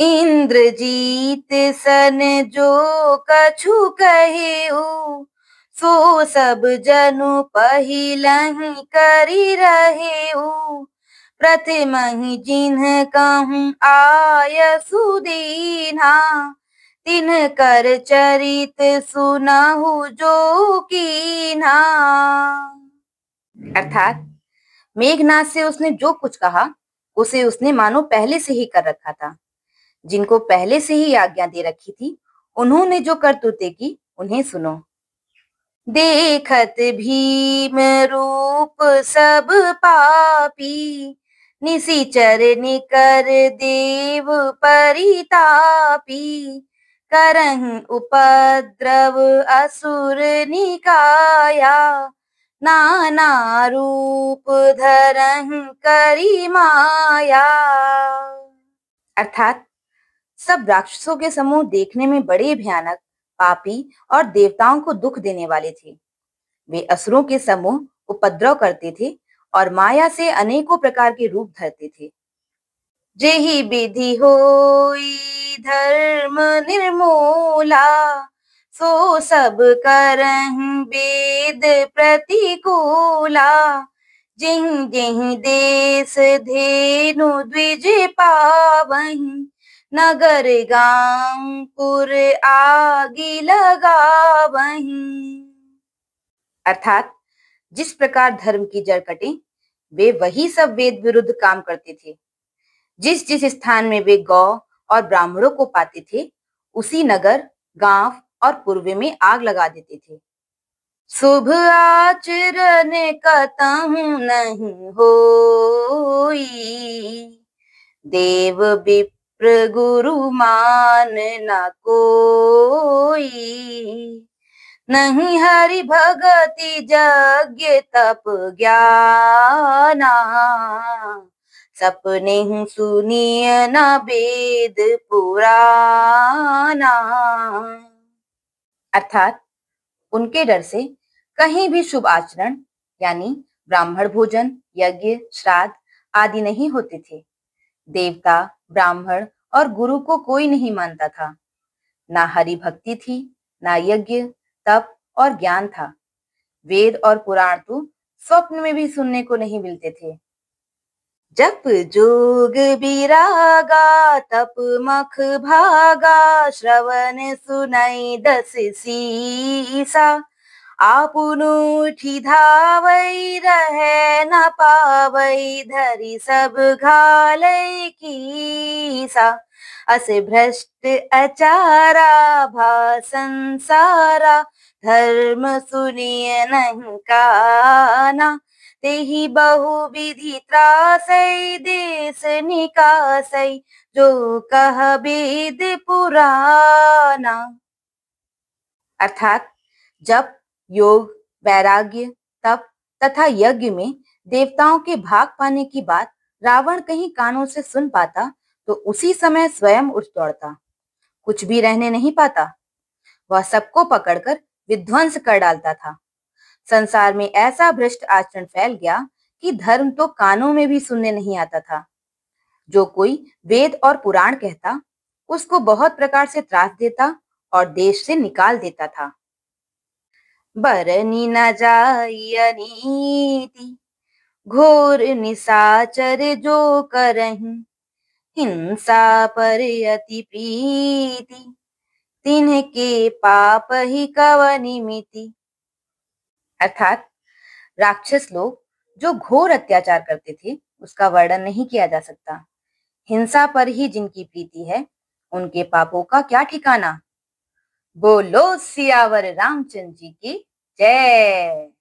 इंद्रजीत सन जो कछु कहिउ, सो सब जनु पहिलहि करि रहेउ। प्रथमहि जिन्ह कहूँ आय सुदीना, तिन्ह कर चरित सुनहु जो कीन्हा। अर्थात मेघनाद से उसने जो कुछ कहा उसे उसने मानो पहले से ही कर रखा था। जिनको पहले से ही आज्ञा दे रखी थी, उन्होंने जो करतूतें की उन्हें सुनो। देखत भीम रूप सब पापी, निशिचर निकर देव परितापी। करहिं उपद्रव असुर निकाया, नाना रूप धरहिं करि माया। अर्थात सब राक्षसों के समूह देखने में बड़े भयानक, पापी और देवताओं को दुख देने वाले थे। वे असुरों के समूह उपद्रव करते थे और माया से अनेकों प्रकार के रूप धरते थे। जेहि विधि होई धर्म निर्मूला, सो सब करहिं वेद प्रतिकूला। जिहि जिहि देश धेनु द्विज पावहीं, नगर गांव पुर आगि लगावहीं। अर्थात जिस प्रकार धर्म की जड़ कटे, वे वही सब वेद विरुद्ध काम करते थे। जिस जिस स्थान में वे गौ और ब्राह्मणों को पाते थे, उसी नगर, गांव और पूर्व में आग लगा देते थे। शुभ आचरण कतहु नहीं होई, देव विप्र गुरु मान न कोई। नहीं हरि भगति यज्ञ तप ज्ञाना, सपने हूँ सुनिय न वेद पुराना। अर्थात उनके डर से कहीं भी शुभ आचरण यानी ब्राह्मण भोजन, यज्ञ, श्राद्ध आदि नहीं होते थे। देवता, ब्राह्मण और गुरु को कोई नहीं मानता था। ना हरि भक्ति थी, ना यज्ञ, तप और ज्ञान था। वेद और पुराण तो स्वप्न में भी सुनने को नहीं मिलते थे। जप जोग विरागा, तप मख भागा, श्रवण सुनाई दस सीसा। आपुनु उठी धावै, रहे न पावै, धरि सब घालै कीसा। अस भ्रष्ट अचारा, भा संसारा, धर्म सुनिय नहीं काना। तेहि बहु विधि त्रासै, देश निकासै, जो कह वेद पुराना। अर्थात जप, योग, वैराग्य, तप तथा यज्ञ में देवताओं के भाग पाने की बात रावण कहीं कानों से सुन पाता तो उसी समय स्वयं उठ दौड़ता। कुछ भी रहने नहीं पाता। वह सबको पकड़कर विध्वंस कर डालता था। संसार में ऐसा भ्रष्ट आचरण फैल गया कि धर्म तो कानों में भी सुनने नहीं आता था। जो कोई वेद और पुराण कहता, उसको बहुत प्रकार से त्रास देता और देश से निकाल देता था। बरनी न जाई अनीति, घोर निशाचर जो करहिं। हिंसा पर अति प्रीति, तिन्हके पाप ही कवनि मिति। अर्थात राक्षस लोग जो घोर अत्याचार करते थे, उसका वर्णन नहीं किया जा सकता। हिंसा पर ही जिनकी प्रीति है, उनके पापों का क्या ठिकाना। बोलो सियावर रामचंद्र जी की जय।